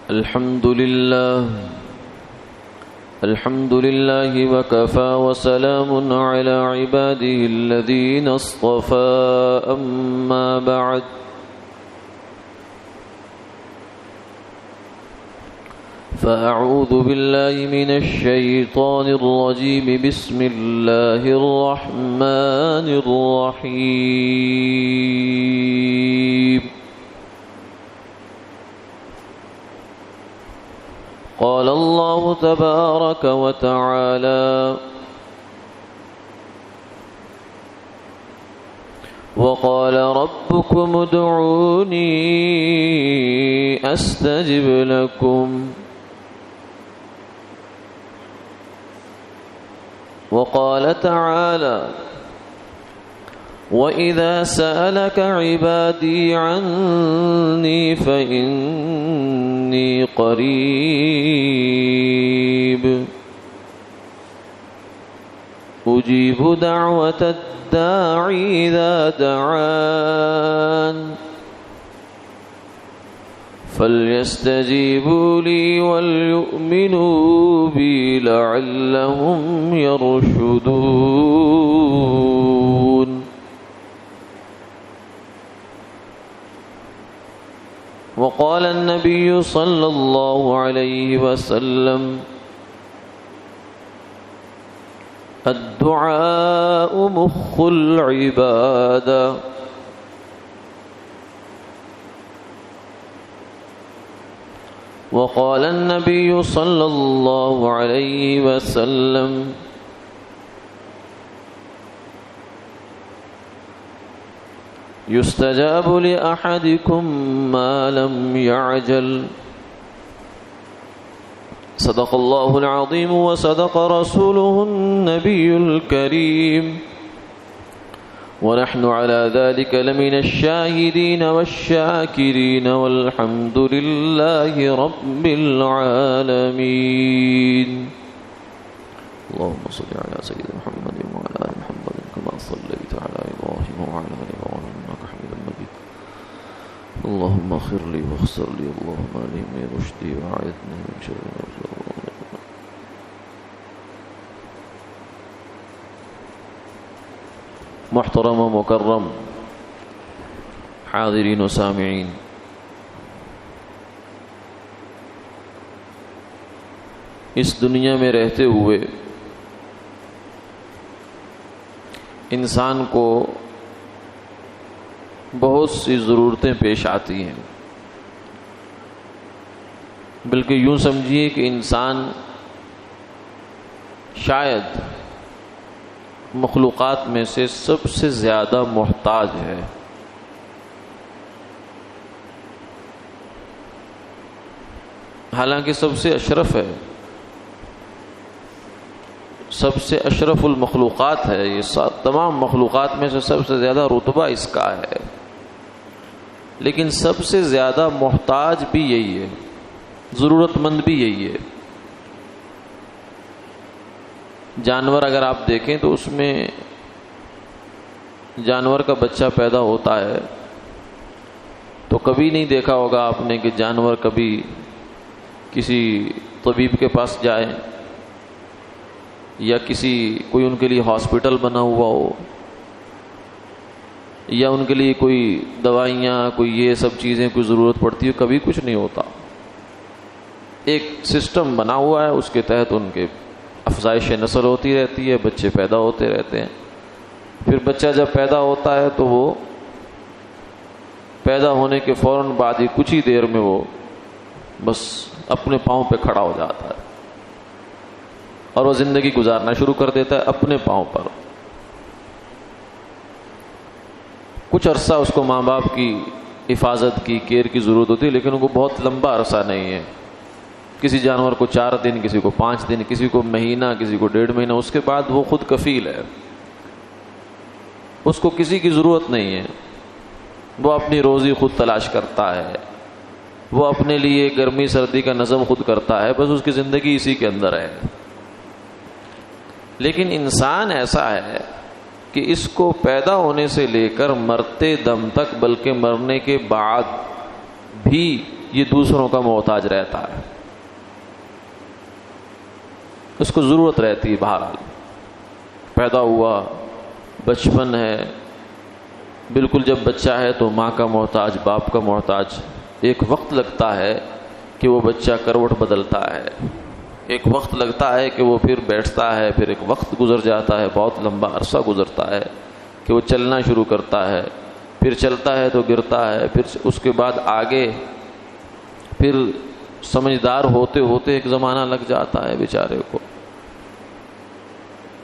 الحمد لله وكفى وسلام على عباده الذين اصطفى أما بعد فأعوذ بالله من الشيطان الرجيم بسم الله الرحمن الرحيم قال الله تبارك وتعالى وقال ربكم ادعوني أستجب لكم وقال تعالى وإذا سألك عبادي عني فإني قريب أجيب دعوة الداعي إذا دعان فليستجيبوا لي وليؤمنوا بي لعلهم يرشدون وقال النبي صلى الله عليه وسلم الدعاء مخ العبادة وقال النبي صلى الله عليه وسلم يستجاب لأحدكم ما لم يعجل صدق الله العظيم وصدق رسوله النبي الكريم ونحن على ذلك لمن الشاهدين والشاكرين والحمد لله رب العالمين اللهم صل على سيدنا محمد وعلى آل محمد كما صليت على إبراهيم وعلى آل إبراهيم إنك حميد مجيد اللهم اغفر لي واغفر لي اللهم ألهمني رشدي وأعذني من شر نفسي محترم و مکرم حاضرین و سامعین، اس دنیا میں رہتے ہوئے انسان کو بہت سی ضرورتیں پیش آتی ہیں، بلکہ یوں سمجھیے کہ انسان شاید مخلوقات میں سے سب سے زیادہ محتاج ہے۔ حالانکہ سب سے اشرف ہے، سب سے اشرف المخلوقات ہے، یہ تمام مخلوقات میں سے سب سے زیادہ رتبہ اس کا ہے، لیکن سب سے زیادہ محتاج بھی یہی ہے، ضرورت مند بھی یہی ہے۔ جانور اگر آپ دیکھیں تو اس میں جانور کا بچہ پیدا ہوتا ہے تو کبھی نہیں دیکھا ہوگا آپ نے کہ جانور کبھی کسی طبیب کے پاس جائے یا کوئی ان کے لیے ہاسپٹل بنا ہوا ہو یا ان کے لیے کوئی دوائیاں کوئی یہ سب چیزیں کوئی ضرورت پڑتی ہے، کبھی کچھ نہیں ہوتا۔ ایک سسٹم بنا ہوا ہے، اس کے تحت ان کے افزائش نسل ہوتی رہتی ہے، بچے پیدا ہوتے رہتے ہیں۔ پھر بچہ جب پیدا ہوتا ہے تو وہ پیدا ہونے کے فوراً بعد ہی کچھ ہی دیر میں وہ بس اپنے پاؤں پہ کھڑا ہو جاتا ہے اور وہ زندگی گزارنا شروع کر دیتا ہے اپنے پاؤں پر۔ کچھ عرصہ اس کو ماں باپ کی حفاظت کی، کیئر کی ضرورت ہوتی ہے، لیکن ان کو بہت لمبا عرصہ نہیں ہے۔ کسی جانور کو 4 دن، کسی کو 5 دن، کسی کو مہینہ، کسی کو 1.5 مہینہ، اس کے بعد وہ خود کفیل ہے، اس کو کسی کی ضرورت نہیں ہے، وہ اپنی روزی خود تلاش کرتا ہے، وہ اپنے لیے گرمی سردی کا نظم خود کرتا ہے، بس اس کی زندگی اسی کے اندر ہے۔ لیکن انسان ایسا ہے کہ اس کو پیدا ہونے سے لے کر مرتے دم تک، بلکہ مرنے کے بعد بھی یہ دوسروں کا محتاج رہتا ہے، اس کو ضرورت رہتی ہے۔ بہرحال پیدا ہوا، بچپن ہے، بالکل جب بچہ ہے تو ماں کا محتاج، باپ کا محتاج۔ ایک وقت لگتا ہے کہ وہ بچہ کروٹ بدلتا ہے، ایک وقت لگتا ہے کہ وہ پھر بیٹھتا ہے، پھر ایک وقت گزر جاتا ہے، بہت لمبا عرصہ گزرتا ہے کہ وہ چلنا شروع کرتا ہے، پھر چلتا ہے تو گرتا ہے، پھر اس کے بعد آگے پھر سمجھدار ہوتے ہوتے ایک زمانہ لگ جاتا ہے بیچارے کو۔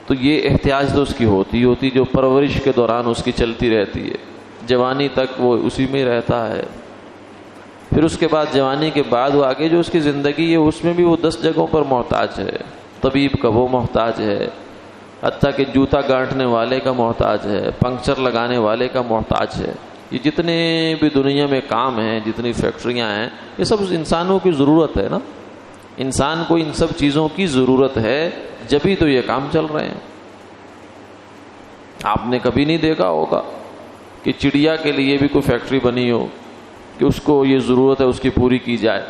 تو یہ احتیاج تو اس کی ہوتی جو پرورش کے دوران اس کی چلتی رہتی ہے، جوانی تک وہ اسی میں رہتا ہے۔ پھر اس کے بعد جوانی کے بعد وہ آگے جو اس کی زندگی ہے اس میں بھی وہ 10 جگہوں پر محتاج ہے، طبیب کا وہ محتاج ہے، حتیٰ کہ جوتا گانٹنے والے کا محتاج ہے، پنکچر لگانے والے کا محتاج ہے۔ یہ جتنے بھی دنیا میں کام ہیں، جتنی فیکٹریاں ہیں، یہ سب انسانوں کی ضرورت ہے نا۔ انسان کو ان سب چیزوں کی ضرورت ہے، جبھی تو یہ کام چل رہے ہیں۔ آپ نے کبھی نہیں دیکھا ہوگا کہ چڑیا کے لیے بھی کوئی فیکٹری بنی ہو کہ اس کو یہ ضرورت ہے اس کی پوری کی جائے،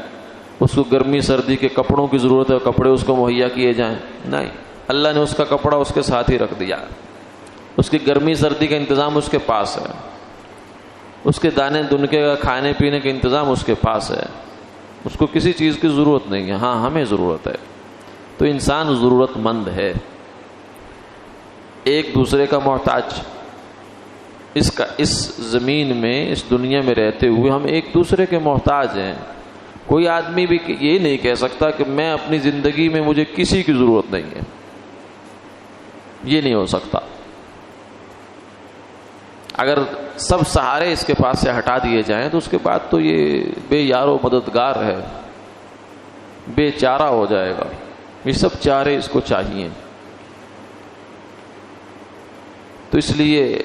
اس کو گرمی سردی کے کپڑوں کی ضرورت ہے، کپڑے اس کو مہیا کیے جائیں؟ نہیں، اللہ نے اس کا کپڑا اس کے ساتھ ہی رکھ دیا، اس کی گرمی سردی کا انتظام اس کے پاس ہے، اس کے دانے دنکے کا کھانے پینے کا انتظام اس کے پاس ہے، اس کو کسی چیز کی ضرورت نہیں ہے۔ ہاں ہمیں ضرورت ہے، تو انسان ضرورت مند ہے، ایک دوسرے کا محتاج۔ اس زمین میں، اس دنیا میں رہتے ہوئے ہم ایک دوسرے کے محتاج ہیں۔ کوئی آدمی بھی یہ نہیں کہہ سکتا کہ میں اپنی زندگی میں مجھے کسی کی ضرورت نہیں ہے، یہ نہیں ہو سکتا۔ اگر سب سہارے اس کے پاس سے ہٹا دیے جائیں تو اس کے بعد تو یہ بے یار و مددگار ہے، بے چارہ ہو جائے گا۔ یہ سب چارے اس کو چاہیے۔ تو اس لیے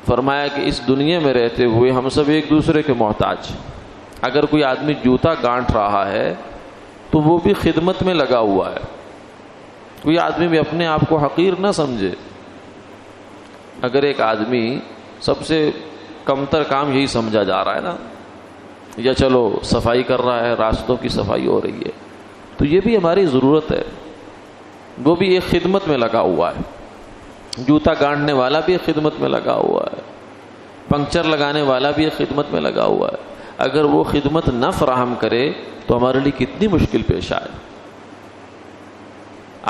فرمایا کہ اس دنیا میں رہتے ہوئے ہم سب ایک دوسرے کے محتاج۔ اگر کوئی آدمی جوتا گانٹ رہا ہے تو وہ بھی خدمت میں لگا ہوا ہے۔ کوئی آدمی بھی اپنے آپ کو حقیر نہ سمجھے۔ اگر ایک آدمی سب سے کمتر کام یہی سمجھا جا رہا ہے نا، یا چلو صفائی کر رہا ہے، راستوں کی صفائی ہو رہی ہے، تو یہ بھی ہماری ضرورت ہے، وہ بھی ایک خدمت میں لگا ہوا ہے۔ جوتا گانٹنے والا بھی خدمت میں لگا ہوا ہے، پنکچر لگانے والا بھی خدمت میں لگا ہوا ہے۔ اگر وہ خدمت نہ فراہم کرے تو ہمارے لیے کتنی مشکل پیش آئے۔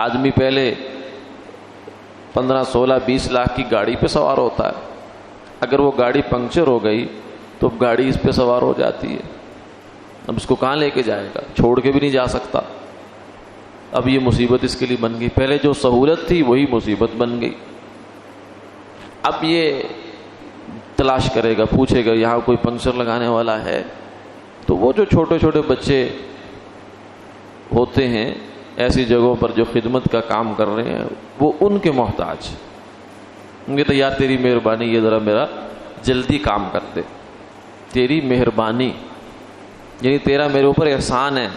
آدمی پہلے 15 16 20 لاکھ کی گاڑی پہ سوار ہوتا ہے، اگر وہ گاڑی پنکچر ہو گئی تو گاڑی اس پہ سوار ہو جاتی ہے، اب اس کو کہاں لے کے جائے گا؟ چھوڑ کے بھی نہیں جا سکتا۔ اب یہ مصیبت اس کے لیے بن گئی، پہلے جو سہولت تھی وہی مصیبت بن گئی۔ اب یہ تلاش کرے گا، پوچھے گا یہاں کوئی پنکچر لگانے والا ہے؟ تو وہ جو چھوٹے چھوٹے بچے ہوتے ہیں ایسی جگہوں پر جو خدمت کا کام کر رہے ہیں، وہ ان کے محتاج ہوں گے۔ تو یار تیری مہربانی، یہ ذرا میرا جلدی کام کر دے، تیری مہربانی یعنی تیرا میرے اوپر احسان ہے،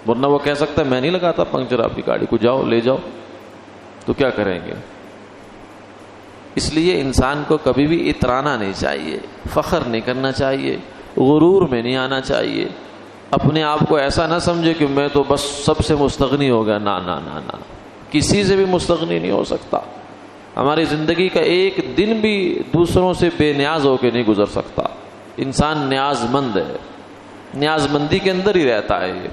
ورنہ وہ کہہ سکتا ہے میں نہیں لگاتا پنکچر آپ کی گاڑی کو، جاؤ لے جاؤ۔ تو کیا کریں گے؟ اس لیے انسان کو کبھی بھی اترانا نہیں چاہیے، فخر نہیں کرنا چاہیے، غرور میں نہیں آنا چاہیے، اپنے آپ کو ایسا نہ سمجھے کہ میں تو بس سب سے مستغنی ہو گیا۔ نہ نہ نہ نہ، کسی سے بھی مستغنی نہیں ہو سکتا۔ ہماری زندگی کا ایک دن بھی دوسروں سے بے نیاز ہو کے نہیں گزر سکتا۔ انسان نیاز مند ہے، نیاز مندی کے اندر ہی رہتا ہے۔ یہ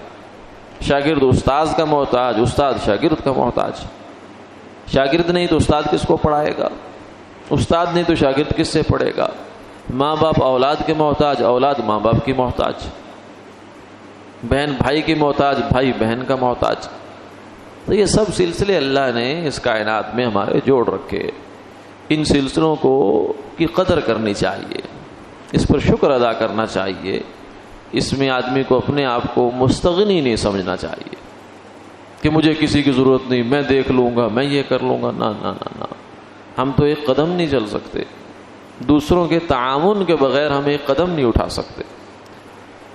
شاگرد استاد کا محتاج، استاد شاگرد کا محتاج۔ شاگرد نہیں تو استاد کس کو پڑھائے گا؟ استاد نہیں تو شاگرد کس سے پڑھے گا؟ ماں باپ اولاد کے محتاج، اولاد ماں باپ کی محتاج، بہن بھائی کی محتاج، بھائی بہن کا محتاج۔ تو یہ سب سلسلے اللہ نے اس کائنات میں ہمارے جوڑ رکھے، ان سلسلوں کو کی قدر کرنی چاہیے، اس پر شکر ادا کرنا چاہیے۔ اس میں آدمی کو اپنے آپ کو مستغنی نہیں سمجھنا چاہیے کہ مجھے کسی کی ضرورت نہیں، میں دیکھ لوں گا، میں یہ کر لوں گا۔ نہ نہ نہ نہ، ہم تو ایک قدم نہیں چل سکتے، دوسروں کے تعاون کے بغیر ہم ایک قدم نہیں اٹھا سکتے۔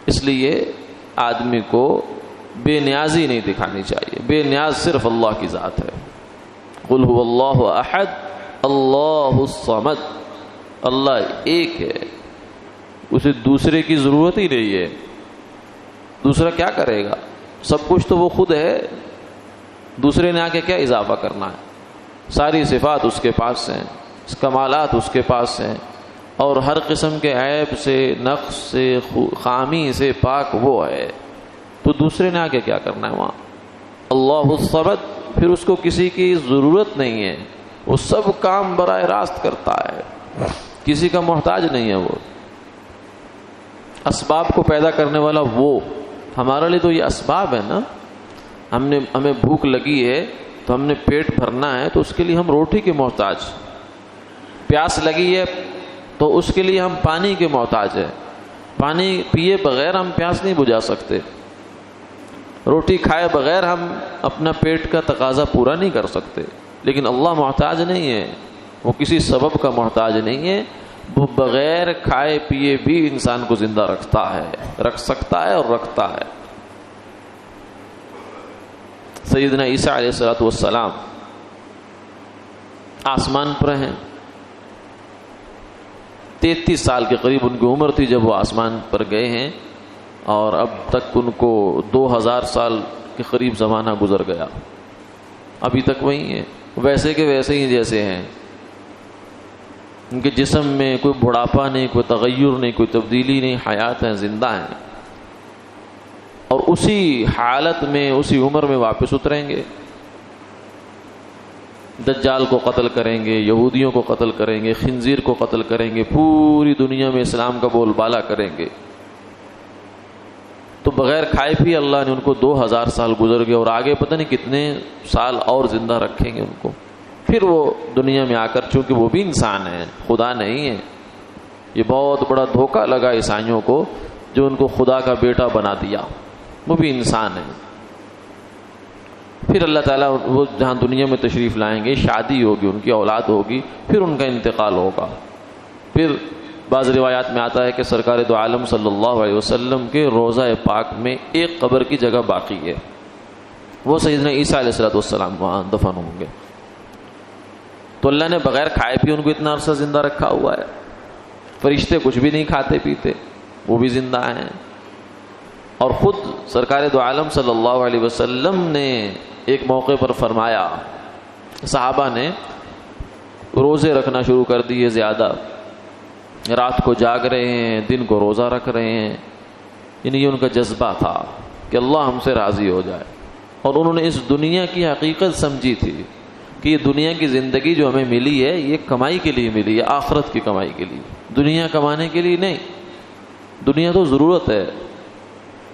اس لیے آدمی کو بے نیازی نہیں دکھانی چاہیے، بے نیاز صرف اللہ کی ذات ہے۔ قل هو اللہ احد اللہ الصمد، اللہ ایک ہے، اسے دوسرے کی ضرورت ہی نہیں ہے. دوسرا کیا کرے گا؟ سب کچھ تو وہ خود ہے، دوسرے نے آ کے کیا اضافہ کرنا ہے؟ ساری صفات اس کے پاس ہیں، کمالات اس کے پاس ہیں، اور ہر قسم کے عیب سے، نقص سے، خامی سے پاک وہ ہے. تو دوسرے نے آ کے کیا کرنا ہے وہاں؟ اللہ الصمد، پھر اس کو کسی کی ضرورت نہیں ہے، وہ سب کام براہ راست کرتا ہے، کسی کا محتاج نہیں ہے. وہ اسباب کو پیدا کرنے والا وہ. ہمارے لیے تو یہ اسباب ہے نا. ہمیں بھوک لگی ہے تو ہم نے پیٹ بھرنا ہے، تو اس کے لیے ہم روٹی کے محتاج. پیاس لگی ہے تو اس کے لیے ہم پانی کے محتاج ہیں. پانی پیے بغیر ہم پیاس نہیں بجھا سکتے. روٹی کھائے بغیر ہم اپنا پیٹ کا تقاضا پورا نہیں کر سکتے. لیکن اللہ محتاج نہیں ہے، وہ کسی سبب کا محتاج نہیں ہے. وہ بغیر کھائے پیے بھی انسان کو زندہ رکھتا ہے، رکھ سکتا ہے اور رکھتا ہے. سیدنا عیسیٰ علیہ الصلوۃ والسلام آسمان پر ہیں. 33 سال کے قریب ان کی عمر تھی جب وہ آسمان پر گئے ہیں، اور اب تک ان کو 2000 سال کے قریب زمانہ گزر گیا. ابھی تک وہی ہیں، ویسے کے ویسے ہی جیسے ہیں. ان کے جسم میں کوئی بڑھاپا نہیں، کوئی تغیر نہیں، کوئی تبدیلی نہیں، حیات ہیں، زندہ ہیں. اور اسی حالت میں، اسی عمر میں واپس اتریں گے. دجال کو قتل کریں گے، یہودیوں کو قتل کریں گے، خنزیر کو قتل کریں گے، پوری دنیا میں اسلام کا بول بالا کریں گے. تو بغیر کھائے پیے اللہ نے ان کو 2000 سال گزر گئے، اور آگے پتہ نہیں کتنے سال اور زندہ رکھیں گے ان کو. پھر وہ دنیا میں آ کر، چونکہ وہ بھی انسان ہیں، خدا نہیں ہے. یہ بہت بڑا دھوکہ لگا عیسائیوں کو جو ان کو خدا کا بیٹا بنا دیا. وہ بھی انسان ہیں. پھر اللہ تعالیٰ وہ جہاں دنیا میں تشریف لائیں گے، شادی ہوگی، ان کی اولاد ہوگی، پھر ان کا انتقال ہوگا. پھر بعض روایات میں آتا ہے کہ سرکار دو عالم صلی اللہ علیہ وسلم کے روضہ پاک میں ایک قبر کی جگہ باقی ہے، وہ سیدنا عیسیٰ علیہ الصلوۃ والسلام وہاں دفن ہوں گے. تو اللہ نے بغیر کھائے پیے ان کو اتنا عرصہ زندہ رکھا ہوا ہے. فرشتے کچھ بھی نہیں کھاتے پیتے، وہ بھی زندہ ہیں. اور خود سرکار دو عالم صلی اللہ علیہ وسلم نے ایک موقع پر فرمایا، صحابہ نے روزے رکھنا شروع کر دیے زیادہ، رات کو جاگ رہے ہیں، دن کو روزہ رکھ رہے ہیں. یعنی یہ ان کا جذبہ تھا کہ اللہ ہم سے راضی ہو جائے. اور انہوں نے اس دنیا کی حقیقت سمجھی تھی کہ یہ دنیا کی زندگی جو ہمیں ملی ہے، یہ کمائی کے لیے ملی ہے، آخرت کی کمائی کے لیے، دنیا کمانے کے لیے نہیں. دنیا تو ضرورت ہے،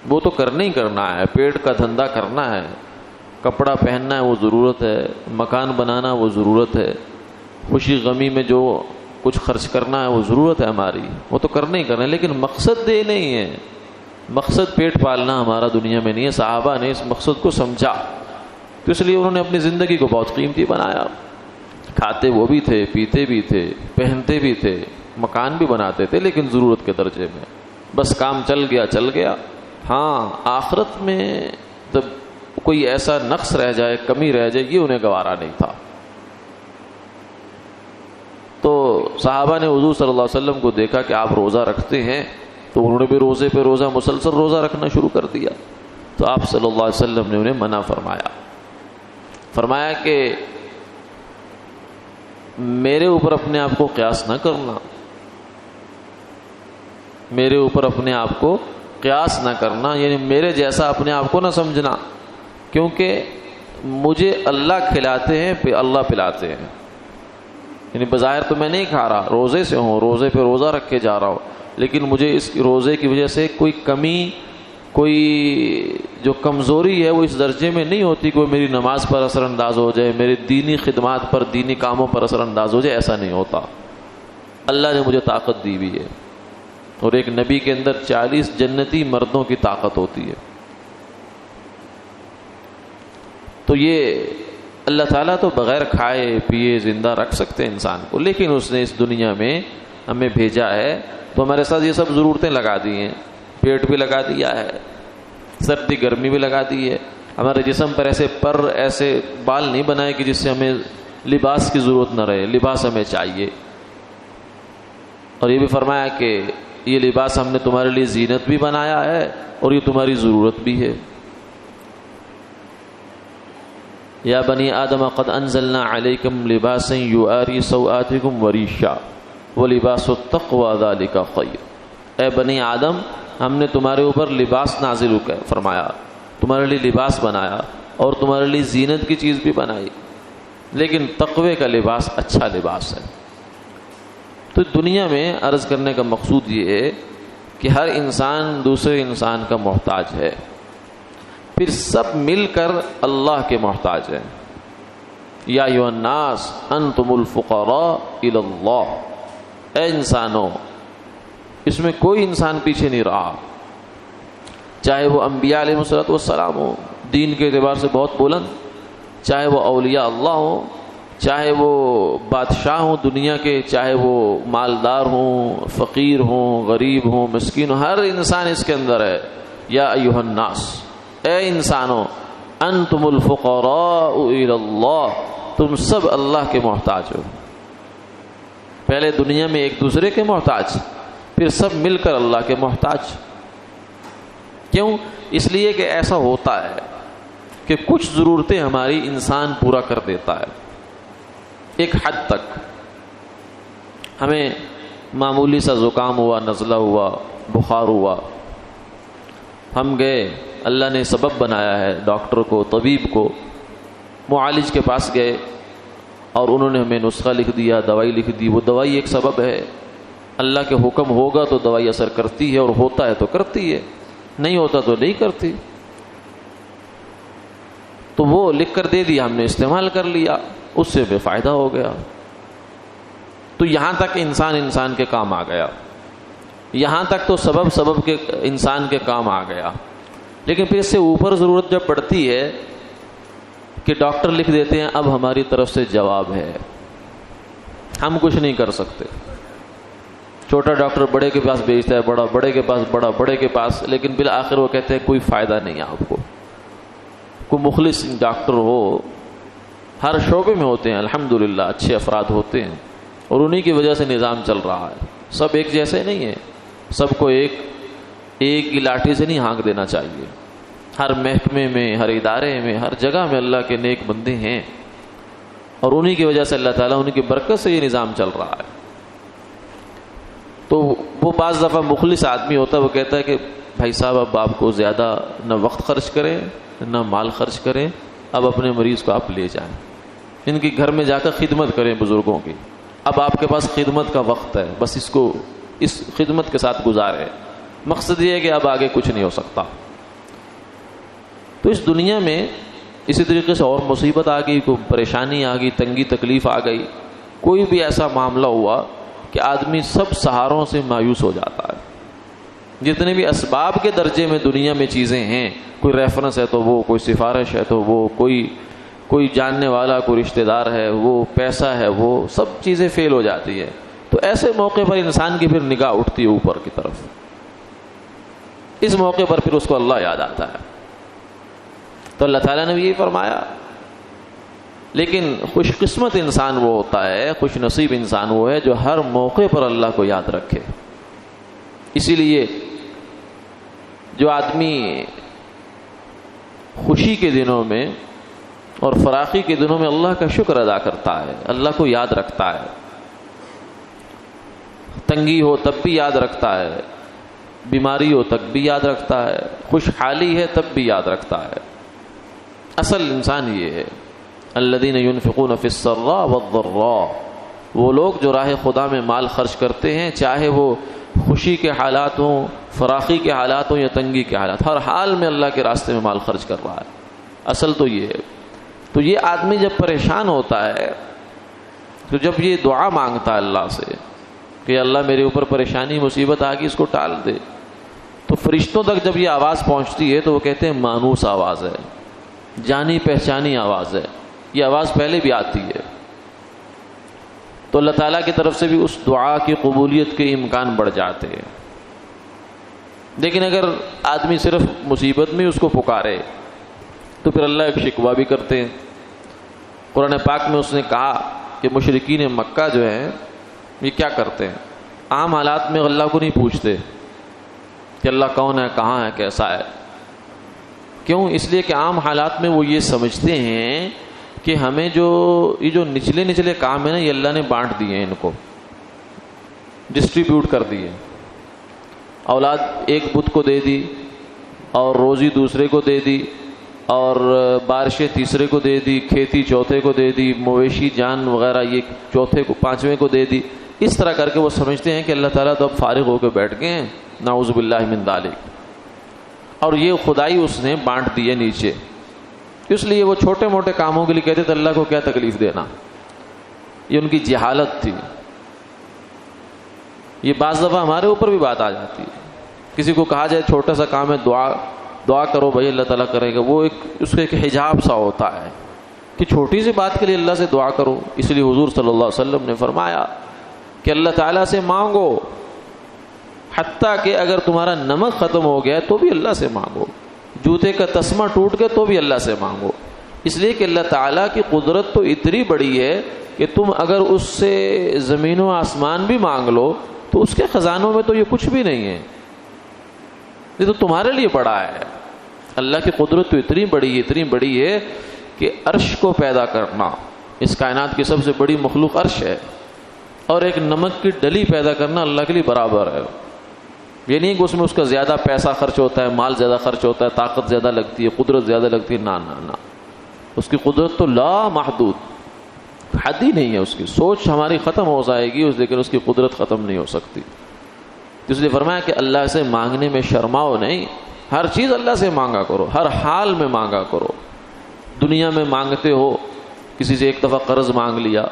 وہ تو کرنا ہی کرنا ہے. پیٹ کا دھندا کرنا ہے، کپڑا پہننا ہے وہ ضرورت ہے، مکان بنانا وہ ضرورت ہے، خوشی غمی میں جو کچھ خرچ کرنا ہے وہ ضرورت ہے ہماری، وہ تو کرنا ہی کرنا ہے. لیکن مقصد یہ نہیں ہے، مقصد پیٹ پالنا ہمارا دنیا میں نہیں ہے. صحابہ نے اس مقصد کو سمجھا، تو اس لیے انہوں نے اپنی زندگی کو بہت قیمتی بنایا. کھاتے وہ بھی تھے، پیتے بھی تھے، پہنتے بھی تھے، مکان بھی بناتے تھے، لیکن ضرورت کے درجے میں. بس کام چل گیا چل گیا. ہاں، آخرت میں جب کوئی ایسا نقص رہ جائے، کمی رہ جائے، یہ انہیں گوارا نہیں تھا. تو صحابہ نے حضور صلی اللہ علیہ وسلم کو دیکھا کہ آپ روزہ رکھتے ہیں، تو انہوں نے بھی روزے پہ روزہ، مسلسل روزہ رکھنا شروع کر دیا. تو آپ صلی اللہ علیہ وسلم نے انہیں منع فرمایا کہ میرے اوپر اپنے آپ کو قیاس نہ کرنا، میرے اوپر اپنے آپ کو قیاس نہ کرنا، یعنی میرے جیسا اپنے آپ کو نہ سمجھنا. کیونکہ مجھے اللہ کھلاتے ہیں، اللہ پلاتے ہیں. یعنی بظاہر تو میں نہیں کھا رہا، روزے سے ہوں، روزے پہ روزہ رکھ کے جا رہا ہوں، لیکن مجھے اس روزے کی وجہ سے کوئی کمی، کوئی جو کمزوری ہے وہ اس درجے میں نہیں ہوتی، کوئی میری نماز پر اثر انداز ہو جائے، میری دینی خدمات پر، دینی کاموں پر اثر انداز ہو جائے، ایسا نہیں ہوتا. اللہ نے مجھے طاقت دی ہوئی ہے. اور ایک نبی کے اندر 40 جنتی مردوں کی طاقت ہوتی ہے. تو یہ اللہ تعالیٰ تو بغیر کھائے پیے زندہ رکھ سکتے ہیں انسان کو، لیکن اس نے اس دنیا میں ہمیں بھیجا ہے تو ہمارے ساتھ یہ سب ضرورتیں لگا دی ہیں. پیٹ بھی لگا دیا ہے، سردی گرمی بھی لگا دی ہے. ہمارے جسم پر ایسے پر، ایسے بال نہیں بنائے کہ جس سے ہمیں لباس کی ضرورت نہ رہے، لباس ہمیں چاہیے. اور یہ بھی فرمایا کہ یہ لباس ہم نے تمہارے لیے زینت بھی بنایا ہے اور یہ تمہاری ضرورت بھی ہے. یا بنی آدم قد انزلنا علیکم لباسا یواری سوآتکم وریشا ولباس التقوی ذلک خیر. اے بنی آدم ہم نے تمہارے اوپر لباس نازل فرمایا، تمہارے لیے لباس بنایا اور تمہارے لیے زینت کی چیز بھی بنائی، لیکن تقوی کا لباس اچھا لباس ہے. تو دنیا میں عرض کرنے کا مقصود یہ ہے کہ ہر انسان دوسرے انسان کا محتاج ہے، پھر سب مل کر اللہ کے محتاج ہیں. یا ایھا الناس انتم الفقراء الی اللہ. اے انسانوں، اس میں کوئی انسان پیچھے نہیں رہا، چاہے وہ انبیاء علیہ السلام ہو دین کے اعتبار سے بہت بلند، چاہے وہ اولیاء اللہ ہوں، چاہے وہ بادشاہ ہوں دنیا کے، چاہے وہ مالدار ہوں، فقیر ہوں، غریب ہوں، مسکین ہوں، ہر انسان اس کے اندر ہے. یا ایھا الناس، اے انسانوں، انتم الفقراء الی اللہ، تم سب اللہ کے محتاج ہو. پہلے دنیا میں ایک دوسرے کے محتاج، پھر سب مل کر اللہ کے محتاج. کیوں؟ اس لیے کہ ایسا ہوتا ہے کہ کچھ ضرورتیں ہماری انسان پورا کر دیتا ہے ایک حد تک. ہمیں معمولی سا زکام ہوا، نزلہ ہوا، بخار ہوا، ہم گئے، اللہ نے سبب بنایا ہے، ڈاکٹر کو، طبیب کو، معالج کے پاس گئے اور انہوں نے ہمیں نسخہ لکھ دیا، دوائی لکھ دی. وہ دوائی ایک سبب ہے، اللہ کے حکم ہوگا تو دوائی اثر کرتی ہے، اور ہوتا ہے تو کرتی ہے، نہیں ہوتا تو نہیں کرتی. تو وہ لکھ کر دے دیا، ہم نے استعمال کر لیا، اس سے بے فائدہ ہو گیا. تو یہاں تک انسان کے کام آ گیا، یہاں تک تو سبب کے انسان کے کام آ گیا. لیکن پھر اس سے اوپر ضرورت جب پڑتی ہے کہ ڈاکٹر لکھ دیتے ہیں، اب ہماری طرف سے جواب ہے، ہم کچھ نہیں کر سکتے. چھوٹا ڈاکٹر بڑے کے پاس بھیجتا ہے، بڑا بڑے کے پاس، بڑا بڑے کے پاس، لیکن بالآخر وہ کہتے ہیں کوئی فائدہ نہیں ہے آپ کو. کوئی مخلص ڈاکٹر ہو، ہر شعبے میں ہوتے ہیں الحمدللہ، اچھے افراد ہوتے ہیں، اور انہی کی وجہ سے نظام چل رہا ہے. سب ایک جیسے نہیں ہیں، سب کو ایک کی لاٹھی سے نہیں ہانک دینا چاہیے. ہر محکمے میں، ہر ادارے میں، ہر جگہ میں اللہ کے نیک بندے ہیں، اور انہی کی وجہ سے اللہ تعالیٰ ان کی برکت سے یہ نظام چل رہا ہے. تو وہ بعض دفعہ مخلص آدمی ہوتا ہے، وہ کہتا ہے کہ بھائی صاحب اب آپ کو زیادہ نہ وقت خرچ کریں نہ مال خرچ کریں، اب اپنے مریض کو آپ لے جائیں، ان کی گھر میں جا کر خدمت کریں بزرگوں کی. اب آپ کے پاس خدمت کا وقت ہے، بس اس کو اس خدمت کے ساتھ گزارے. مقصد یہ ہے کہ اب آگے کچھ نہیں ہو سکتا. تو اس دنیا میں اسی طریقے سے اور مصیبت آ گئی، کوئی پریشانی آ گئی، تنگی تکلیف آ گئی، کوئی بھی ایسا معاملہ ہوا کہ آدمی سب سہاروں سے مایوس ہو جاتا ہے. جتنے بھی اسباب کے درجے میں دنیا میں چیزیں ہیں، کوئی ریفرنس ہے تو وہ، کوئی سفارش ہے تو وہ، کوئی جاننے والا، کوئی رشتہ دار ہے، وہ پیسہ ہے، وہ سب چیزیں فیل ہو جاتی ہے. تو ایسے موقع پر انسان کی پھر نگاہ اٹھتی ہے اوپر کی طرف. اس موقع پر پھر اس کو اللہ یاد آتا ہے. تو اللہ تعالیٰ نے بھی یہی فرمایا. لیکن خوش قسمت انسان وہ ہوتا ہے، خوش نصیب انسان وہ ہے جو ہر موقع پر اللہ کو یاد رکھے. اسی لیے جو آدمی خوشی کے دنوں میں اور فراخی کے دنوں میں اللہ کا شکر ادا کرتا ہے، اللہ کو یاد رکھتا ہے، تنگی ہو تب بھی یاد رکھتا ہے، بیماری ہو تب بھی یاد رکھتا ہے، خوشحالی ہے تب بھی یاد رکھتا ہے. اصل انسان یہ ہے. الذین ينفقون فی السراء والضراء، وہ لوگ جو راہ خدا میں مال خرچ کرتے ہیں، چاہے وہ خوشی کے حالات ہوں، فراخی کے حالات ہوں یا تنگی کے حالات، ہر حال میں اللہ کے راستے میں مال خرچ کر رہا ہے. اصل تو یہ ہے. تو یہ آدمی جب پریشان ہوتا ہے تو جب یہ دعا مانگتا ہے اللہ سے کہ اللہ میرے اوپر پریشانی مصیبت آ گئی، اس کو ٹال دے، تو فرشتوں تک جب یہ آواز پہنچتی ہے تو وہ کہتے ہیں مانوس آواز ہے، جانی پہچانی آواز ہے. یہ آواز پہلے بھی آتی ہے. تو اللہ تعالیٰ کی طرف سے بھی اس دعا کی قبولیت کے امکان بڑھ جاتے ہیں. لیکن اگر آدمی صرف مصیبت میں اس کو پکارے تو پھر اللہ ایک شکوہ بھی کرتے ہیں. قرآن پاک میں اس نے کہا کہ مشرکین مکہ جو ہیں یہ کیا کرتے ہیں، عام حالات میں اللہ کو نہیں پوچھتے کہ اللہ کون ہے، کہاں ہے، کیسا ہے. کیوں؟ اس لیے کہ عام حالات میں وہ یہ سمجھتے ہیں کہ ہمیں یہ جو نچلے نچلے کام ہیں نا، یہ اللہ نے بانٹ دیے ہیں، ان کو ڈسٹریبیوٹ کر دیے. اولاد ایک بت کو دے دی، اور روزی دوسرے کو دے دی، اور بارشیں تیسرے کو دے دی، کھیتی چوتھے کو دے دی، مویشی جان وغیرہ یہ چوتھے کو، پانچویں کو دے دی. اس طرح کر کے وہ سمجھتے ہیں کہ اللہ تعالیٰ تو اب فارغ ہو کے بیٹھ گئے ہیں. نعوذ باللہ من ذالک. اور یہ خدائی اس نے بانٹ دی ہے نیچے. اس لیے وہ چھوٹے موٹے کاموں کے لیے کہتے تھے اللہ کو کیا تکلیف دینا. یہ ان کی جہالت تھی. یہ بعض دفعہ ہمارے اوپر بھی بات آ جاتی ہے. کسی کو کہا جائے چھوٹا سا کام ہے، دعا کرو بھائی اللہ تعالیٰ کرے گا، وہ اس کا ایک حجاب سا ہوتا ہے کہ چھوٹی سی بات کے لیے اللہ سے دعا کرو. اس لیے حضور صلی اللہ علیہ وسلم نے فرمایا کہ اللہ تعالیٰ سے مانگو، حتیٰ کہ اگر تمہارا نمک ختم ہو گیا تو بھی اللہ سے مانگو، جوتے کا تسمہ ٹوٹ گیا تو بھی اللہ سے مانگو. اس لیے کہ اللہ تعالیٰ کی قدرت تو اتنی بڑی ہے کہ تم اگر اس سے زمین و آسمان بھی مانگ لو تو اس کے خزانوں میں تو یہ کچھ بھی نہیں ہے، یہ تو تمہارے لیے بڑا ہے. اللہ کی قدرت تو اتنی بڑی ہے کہ عرش کو پیدا کرنا، اس کائنات کی سب سے بڑی مخلوق عرش ہے، اور ایک نمک کی ڈلی پیدا کرنا اللہ کے لیے برابر ہے. یہ نہیں کہ اس میں اس کا زیادہ پیسہ خرچ ہوتا ہے، مال زیادہ خرچ ہوتا ہے، طاقت زیادہ لگتی ہے، قدرت زیادہ لگتی ہے. نہ، اس کی قدرت تو لا محدود، حد ہی نہیں ہے اس کی. سوچ ہماری ختم ہو جائے گی لیکن اس کی قدرت ختم نہیں ہو سکتی. اس لیے فرمایا کہ اللہ سے مانگنے میں شرماؤ نہیں، ہر چیز اللہ سے مانگا کرو، ہر حال میں مانگا کرو. دنیا میں مانگتے ہو، کسی سے ایک دفعہ قرض مانگ لیا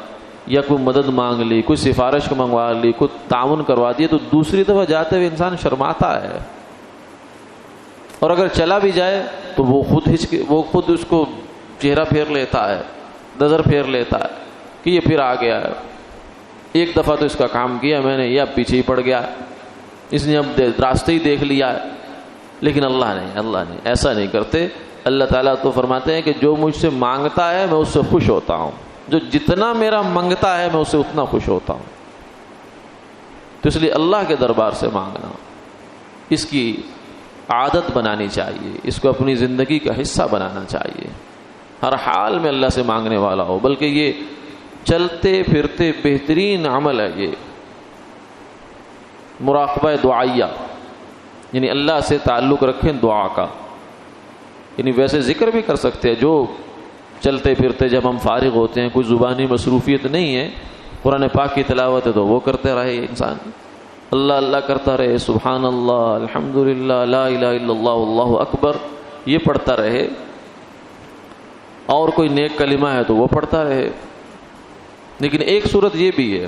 یا کوئی مدد مانگ لی، کوئی سفارش منگوا لی، کوئی تعاون کروا دیا، تو دوسری دفعہ جاتے ہوئے انسان شرماتا ہے. اور اگر چلا بھی جائے تو وہ خود اس کو چہرہ پھیر لیتا ہے، نظر پھیر لیتا ہے کہ یہ پھر آ گیا ہے. ایک دفعہ تو اس کا کام کیا میں نے، یہ اب پیچھے ہی پڑ گیا، اس نے اب راستے ہی دیکھ لیا ہے. لیکن اللہ نے ایسا نہیں کرتے. اللہ تعالیٰ تو فرماتے ہیں کہ جو مجھ سے مانگتا ہے میں اس سے خوش ہوتا ہوں، جو جتنا میرا منگتا ہے میں اس سے اتنا خوش ہوتا ہوں. تو اس لیے اللہ کے دربار سے مانگنا، اس کی عادت بنانی چاہیے، اس کو اپنی زندگی کا حصہ بنانا چاہیے. ہر حال میں اللہ سے مانگنے والا ہو، بلکہ یہ چلتے پھرتے بہترین عمل ہے. یہ مراقبہ دعائیہ، یعنی اللہ سے تعلق رکھیں دعا کا. یعنی ویسے ذکر بھی کر سکتے ہیں، جو چلتے پھرتے جب ہم فارغ ہوتے ہیں، کوئی زبانی مصروفیت نہیں ہے، قرآن پاک کی تلاوت ہے تو وہ کرتے رہے انسان، اللہ اللہ کرتا رہے، سبحان اللہ، الحمدللہ، لا الہ الا اللہ، اللہ اکبر، یہ پڑھتا رہے. اور کوئی نیک کلمہ ہے تو وہ پڑھتا رہے. لیکن ایک صورت یہ بھی ہے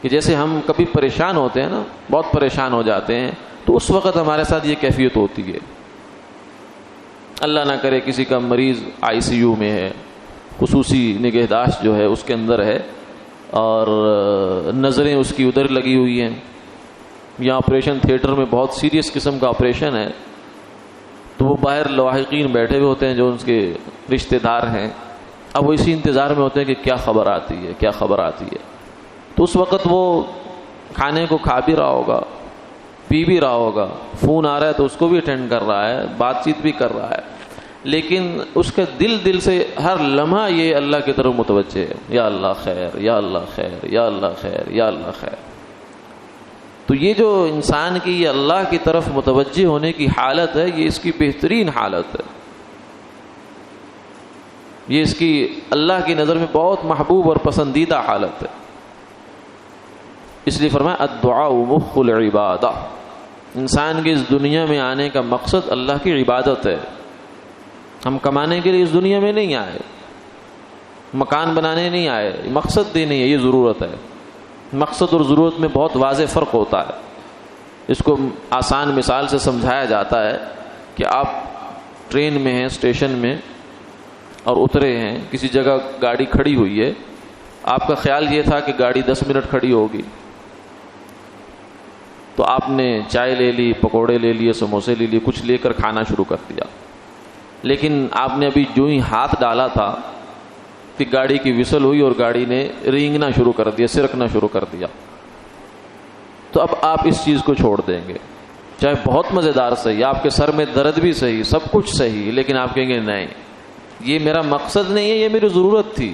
کہ جیسے ہم کبھی پریشان ہوتے ہیں نا، بہت پریشان ہو جاتے ہیں، تو اس وقت ہمارے ساتھ یہ کیفیت ہوتی ہے. اللہ نہ کرے کسی کا مریض ICU میں ہے، خصوصی نگہداشت جو ہے اس کے اندر ہے، اور نظریں اس کی ادھر لگی ہوئی ہیں، یا آپریشن تھیٹر میں بہت سیریس قسم کا آپریشن ہے، تو وہ باہر لاحقین بیٹھے ہوئے ہوتے ہیں جو اس کے رشتہ دار ہیں. اب وہ اسی انتظار میں ہوتے ہیں کہ کیا خبر آتی ہے. تو اس وقت وہ کھانے کو کھا بھی رہا ہوگا، پی بھی رہا ہوگا، فون آ رہا ہے تو اس کو بھی اٹینڈ کر رہا ہے، بات چیت بھی کر رہا ہے، لیکن اس کا دل سے ہر لمحہ یہ اللہ کی طرف متوجہ ہے، یا اللہ خیر، یا اللہ خیر، یا اللہ خیر، یا اللہ خیر. تو یہ جو انسان کی یہ اللہ کی طرف متوجہ ہونے کی حالت ہے، یہ اس کی بہترین حالت ہے. یہ اس کی اللہ کی نظر میں بہت محبوب اور پسندیدہ حالت ہے. اس لیے فرمایا الدعاء مخ العبادہ، انسان کے اس دنیا میں آنے کا مقصد اللہ کی عبادت ہے. ہم کمانے کے لیے اس دنیا میں نہیں آئے، مکان بنانے نہیں آئے، مقصد دی نہیں ہے، یہ ضرورت ہے. مقصد اور ضرورت میں بہت واضح فرق ہوتا ہے. اس کو آسان مثال سے سمجھایا جاتا ہے کہ آپ ٹرین میں ہیں، اسٹیشن میں، اور اترے ہیں، کسی جگہ گاڑی کھڑی ہوئی ہے، آپ کا خیال یہ تھا کہ گاڑی 10 منٹ کھڑی ہوگی، تو آپ نے چائے لے لی، پکوڑے لے لیے، سموسے لے لیے، کچھ لے کر کھانا شروع کر دیا. لیکن آپ نے ابھی جو ہی ہاتھ ڈالا تھا کہ گاڑی کی وسل ہوئی اور گاڑی نے رینگنا شروع کر دیا، سرکنا شروع کر دیا. تو اب آپ اس چیز کو چھوڑ دیں گے، چاہے بہت مزیدار صحیح، آپ کے سر میں درد بھی صحیح، سب کچھ صحیح، لیکن آپ کہیں گے نہیں یہ میرا مقصد نہیں ہے، یہ میری ضرورت تھی.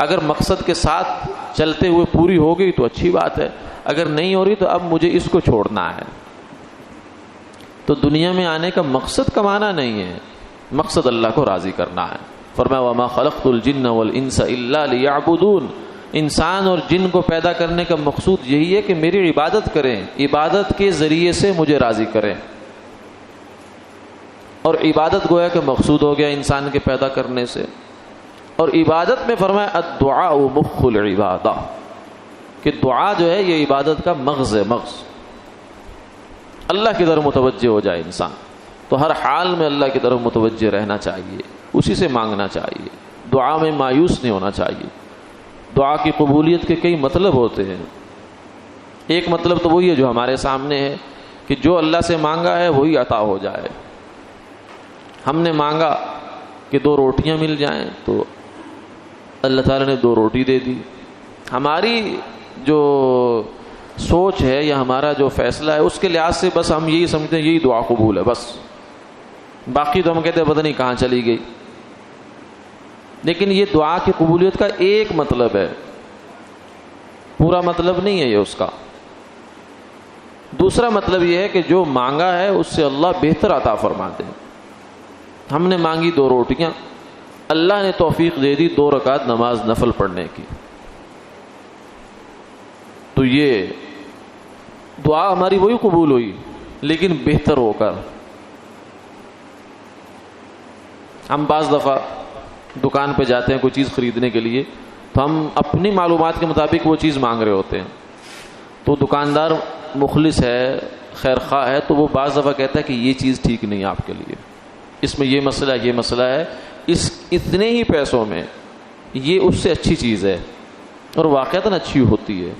اگر مقصد کے ساتھ چلتے ہوئے پوری ہو گئی تو اچھی بات ہے، اگر نہیں ہو رہی تو اب مجھے اس کو چھوڑنا ہے. تو دنیا میں آنے کا مقصد کمانا نہیں ہے، مقصد اللہ کو راضی کرنا ہے. فرمایا وما خلقت الجن والانس الا لیعبدون، انسان اور جن کو پیدا کرنے کا مقصود یہی ہے کہ میری عبادت کریں، عبادت کے ذریعے سے مجھے راضی کریں. اور عبادت گویا کہ مقصود ہو گیا انسان کے پیدا کرنے سے. اور عبادت میں فرمایا الدعاء مخ العبادہ، کہ دعا جو ہے یہ عبادت کا مغز ہے، مغز. اللہ کی طرف متوجہ ہو جائے انسان تو ہر حال میں اللہ کی طرف متوجہ رہنا چاہیے، اسی سے مانگنا چاہیے، دعا میں مایوس نہیں ہونا چاہیے. دعا کی قبولیت کے کئی مطلب ہوتے ہیں. ایک مطلب تو وہی ہے جو ہمارے سامنے ہے کہ جو اللہ سے مانگا ہے وہی عطا ہو جائے. ہم نے مانگا کہ 2 روٹیاں مل جائیں تو اللہ تعالیٰ نے 2 روٹی دے دی. ہماری جو سوچ ہے یا ہمارا جو فیصلہ ہے اس کے لحاظ سے بس ہم یہی سمجھتے ہیں یہی دعا قبول ہے بس، باقی تو ہم کہتے ہیں پتہ نہیں کہاں چلی گئی. لیکن یہ دعا کی قبولیت کا ایک مطلب ہے، پورا مطلب نہیں ہے یہ اس کا. دوسرا مطلب یہ ہے کہ جو مانگا ہے اس سے اللہ بہتر عطا فرماتے ہیں. ہم نے مانگی 2 روٹیاں، اللہ نے توفیق دے دی 2 رکعت نماز نفل پڑھنے کی، تو یہ دعا ہماری وہی قبول ہوئی لیکن بہتر ہو کر. ہم بعض دفعہ دکان پہ جاتے ہیں کوئی چیز خریدنے کے لیے تو ہم اپنی معلومات کے مطابق وہ چیز مانگ رہے ہوتے ہیں، تو دکاندار مخلص ہے، خیر خواہ ہے، تو وہ بعض دفعہ کہتا ہے کہ یہ چیز ٹھیک نہیں ہے آپ کے لیے، اس میں یہ مسئلہ ہے، اس اتنے ہی پیسوں میں یہ اس سے اچھی چیز ہے، اور واقعتاً اچھی ہوتی ہے.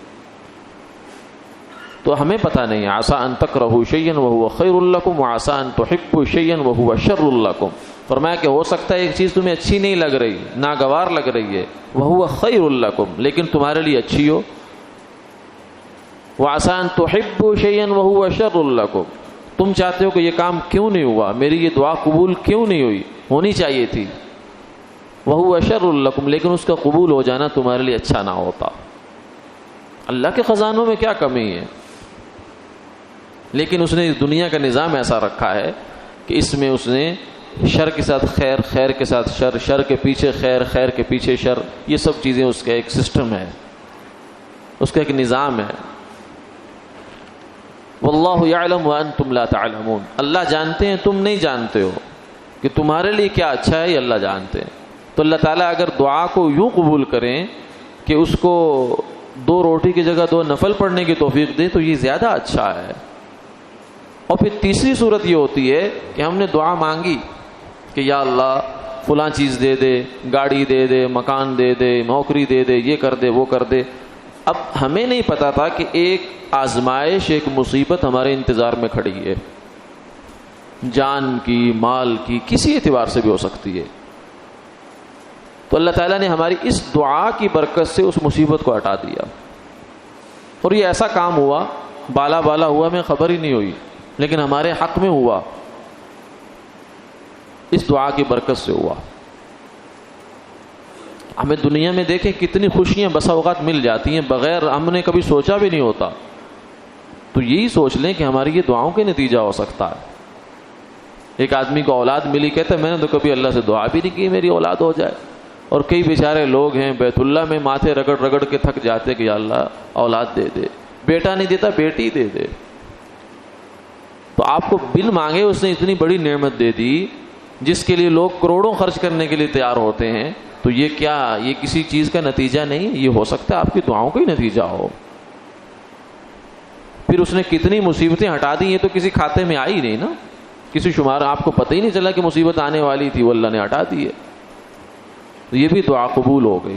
تو ہمیں پتہ نہیں ہے، عسیٰ ان تکرہوا شیئا وہو خیر لکم وعسیٰ ان تحبوا شیئا وہو شر لکم. فرمایا کہ ہو سکتا ہے ایک چیز تمہیں اچھی نہیں لگ رہی، ناگوار لگ رہی ہے، وہو خیر لکم، لیکن تمہارے لیے اچھی ہو. وعسیٰ ان تحبوا شیئا وہو شر لکم، تم چاہتے ہو کہ یہ کام کیوں نہیں ہوا، میری یہ دعا قبول کیوں نہیں ہوئی، ہونی چاہیے تھی. وہو شر لکم، لیکن اس کا قبول ہو جانا تمہارے لیے اچھا نہ ہوتا. اللہ کے خزانوں میں کیا کمی ہے، لیکن اس نے دنیا کا نظام ایسا رکھا ہے کہ اس میں اس نے شر کے ساتھ خیر، خیر کے ساتھ شر، شر کے پیچھے خیر، خیر کے پیچھے شر، یہ سب چیزیں اس کا ایک سسٹم ہے، اس کا ایک نظام ہے. واللہ یعلم وانتم لا تعلمون، اللہ جانتے ہیں تم نہیں جانتے ہو، کہ تمہارے لیے کیا اچھا ہے یہ اللہ جانتے ہیں. تو اللہ تعالیٰ اگر دعا کو یوں قبول کریں کہ اس کو 2 روٹی کی جگہ 2 نفل پڑھنے کی توفیق دے تو یہ زیادہ اچھا ہے. اور پھر تیسری صورت یہ ہوتی ہے کہ ہم نے دعا مانگی کہ یا اللہ فلاں چیز دے دے، گاڑی دے دے، مکان دے دے، نوکری دے دے، یہ کر دے، وہ کر دے. اب ہمیں نہیں پتا تھا کہ ایک آزمائش، ایک مصیبت ہمارے انتظار میں کھڑی ہے، جان کی، مال کی، کسی اعتبار سے بھی ہو سکتی ہے. تو اللہ تعالیٰ نے ہماری اس دعا کی برکت سے اس مصیبت کو ہٹا دیا. اور یہ ایسا کام ہوا، بالا بالا ہوا، ہمیں خبر ہی نہیں ہوئی، لیکن ہمارے حق میں ہوا، اس دعا کی برکت سے ہوا. ہمیں دنیا میں دیکھیں کتنی خوشیاں بسا اوقات مل جاتی ہیں بغیر ہم نے کبھی سوچا بھی نہیں ہوتا. تو یہی سوچ لیں کہ ہماری یہ دعاؤں کے نتیجہ ہو سکتا ہے. ایک آدمی کو اولاد ملی، کہتا ہے میں نے تو کبھی اللہ سے دعا بھی نہیں کی میری اولاد ہو جائے. اور کئی بیچارے لوگ ہیں بیت اللہ میں ماتھے رگڑ رگڑ کے تھک جاتے کہ یا اللہ اولاد دے دے، بیٹا نہیں دیتا بیٹی دے دے. تو آپ کو بن مانگے اس نے اتنی بڑی نعمت دے دی جس کے لیے لوگ کروڑوں خرچ کرنے کے لیے تیار ہوتے ہیں. تو یہ کیا، یہ کسی چیز کا نتیجہ نہیں، یہ ہو سکتا ہے آپ کی دعاؤں کا ہی نتیجہ ہو. پھر اس نے کتنی مصیبتیں ہٹا دی، یہ تو کسی کھاتے میں آئی نہیں نا، کسی شمار آپ کو پتہ ہی نہیں چلا کہ مصیبت آنے والی تھی، وہ اللہ نے ہٹا دی ہے. تو یہ بھی دعا قبول ہو گئی.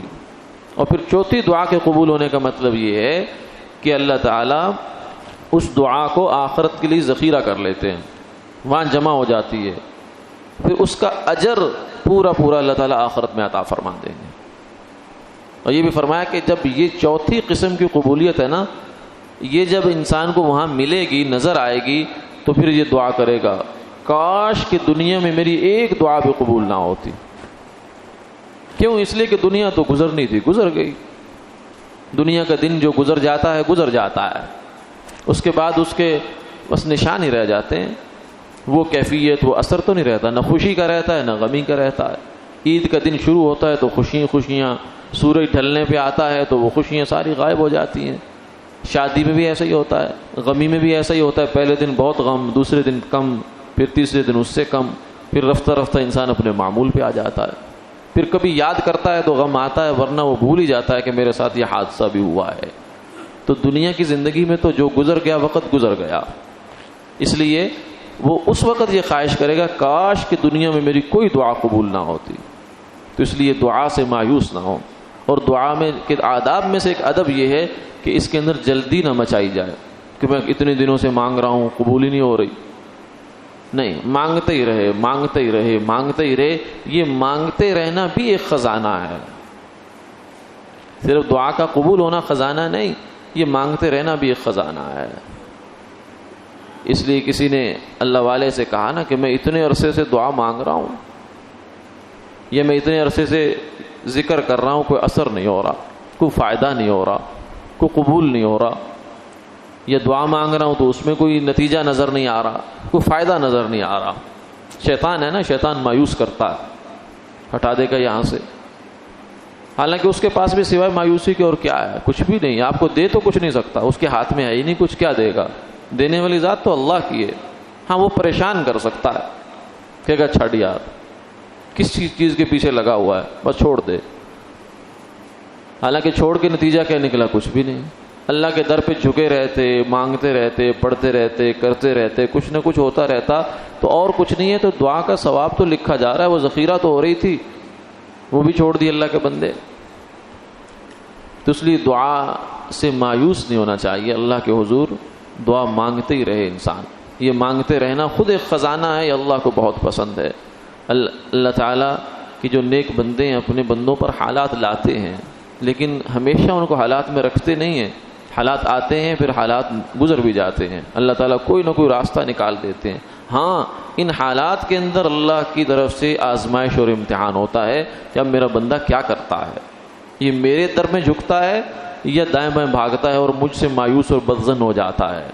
اور پھر چوتھی دعا کے قبول ہونے کا مطلب یہ ہے کہ اللہ تعالیٰ اس دعا کو آخرت کے لیے ذخیرہ کر لیتے ہیں، وہاں جمع ہو جاتی ہے، پھر اس کا اجر پورا پورا اللہ تعالیٰ آخرت میں عطا فرما دیں گے. اور یہ بھی فرمایا کہ جب یہ چوتھی قسم کی قبولیت ہے نا، یہ جب انسان کو وہاں ملے گی، نظر آئے گی، تو پھر یہ دعا کرے گا کاش کہ دنیا میں میری ایک دعا بھی قبول نہ ہوتی۔ کیوں؟ اس لیے کہ دنیا تو گزرنی تھی، گزر گئی۔ دنیا کا دن جو گزر جاتا ہے گزر جاتا ہے، اس کے بعد اس کے بس نشان ہی رہ جاتے ہیں، وہ کیفیت، وہ اثر تو نہیں رہتا، نہ خوشی کا رہتا ہے نہ غمی کا رہتا ہے۔ عید کا دن شروع ہوتا ہے تو خوشیاں، سورج ڈھلنے پہ آتا ہے تو وہ خوشیاں ساری غائب ہو جاتی ہیں۔ شادی میں بھی ایسا ہی ہوتا ہے، غمی میں بھی ایسا ہی ہوتا ہے، پہلے دن بہت غم، دوسرے دن کم، پھر تیسرے دن اس سے کم، پھر رفتہ رفتہ انسان اپنے معمول پہ آ جاتا ہے۔ پھر کبھی یاد کرتا ہے تو غم آتا ہے، ورنہ وہ بھول ہی جاتا ہے کہ میرے ساتھ یہ حادثہ بھی ہوا ہے۔ تو دنیا کی زندگی میں تو جو گزر گیا وقت گزر گیا، اس لیے وہ اس وقت یہ خواہش کرے گا کاش کہ دنیا میں میری کوئی دعا قبول نہ ہوتی۔ تو اس لیے دعا سے مایوس نہ ہو، اور دعا میں کے آداب میں سے ایک ادب یہ ہے کہ اس کے اندر جلدی نہ مچائی جائے کہ میں اتنے دنوں سے مانگ رہا ہوں قبول ہی نہیں ہو رہی۔ نہیں، مانگتے ہی رہے، مانگتے ہی رہے، مانگتے ہی رہے۔ یہ مانگتے رہنا بھی ایک خزانہ ہے، صرف دعا کا قبول ہونا خزانہ نہیں، یہ مانگتے رہنا بھی ایک خزانہ ہے۔ اس لیے کسی نے اللہ والے سے کہا نا کہ میں اتنے عرصے سے دعا مانگ رہا ہوں، یا میں اتنے عرصے سے ذکر کر رہا ہوں، کوئی اثر نہیں ہو رہا، کوئی فائدہ نہیں ہو رہا، کوئی قبول نہیں ہو رہا، یا دعا مانگ رہا ہوں تو اس میں کوئی نتیجہ نظر نہیں آ رہا، کوئی فائدہ نظر نہیں آ رہا۔ شیطان ہے نا، شیطان مایوس کرتا ہے، ہٹا دے گا یہاں سے، حالانکہ اس کے پاس بھی سوائے مایوسی کے اور کیا ہے؟ کچھ بھی نہیں، آپ کو دے تو کچھ نہیں سکتا، اس کے ہاتھ میں ہے ہی نہیں کچھ، کیا دے گا؟ دینے والی ذات تو اللہ کی ہے۔ ہاں وہ پریشان کر سکتا ہے، کہے گا چھڑ یار، کس چیز کے پیچھے لگا ہوا ہے، بس چھوڑ دے، حالانکہ چھوڑ کے نتیجہ کیا نکلا؟ کچھ بھی نہیں۔ اللہ کے در پہ جھکے رہتے، مانگتے رہتے، پڑھتے رہتے، کرتے رہتے، کچھ نہ کچھ ہوتا رہتا، تو اور کچھ نہیں ہے تو دعا کا ثواب تو لکھا جا رہا ہے، وہ ذخیرہ تو ہو رہی تھی، وہ بھی چھوڑ دی اللہ کے بندے۔ تو اس لیے دعا سے مایوس نہیں ہونا چاہیے، اللہ کے حضور دعا مانگتے ہی رہے انسان۔ یہ مانگتے رہنا خود ایک خزانہ ہے، یہ اللہ کو بہت پسند ہے۔ اللہ تعالیٰ کی جو نیک بندے ہیں اپنے بندوں پر حالات لاتے ہیں، لیکن ہمیشہ ان کو حالات میں رکھتے نہیں ہیں، حالات آتے ہیں پھر حالات گزر بھی جاتے ہیں، اللہ تعالیٰ کوئی نہ کوئی راستہ نکال دیتے ہیں۔ ہاں ان حالات کے اندر اللہ کی طرف سے آزمائش اور امتحان ہوتا ہے کہ اب میرا بندہ کیا کرتا ہے، یہ میرے در میں جھکتا ہے یا دائیں بائیں بھاگتا ہے اور مجھ سے مایوس اور بدظن ہو جاتا ہے۔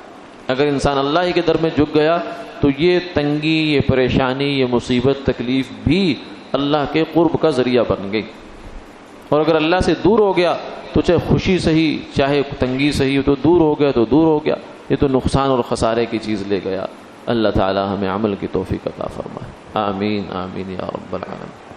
اگر انسان اللہ ہی کے در میں جھک گیا تو یہ تنگی، یہ پریشانی، یہ مصیبت، تکلیف بھی اللہ کے قرب کا ذریعہ بن گئی، اور اگر اللہ سے دور ہو گیا تو چاہے خوشی صحیح چاہے تنگی صحیح، تو دور ہو گیا تو دور ہو گیا، یہ تو نقصان اور خسارے کی چیز لے گیا۔ اللہ تعالی ہمیں عمل کی توفیق عطا فرمائے، آمین آمین یا رب العالمین۔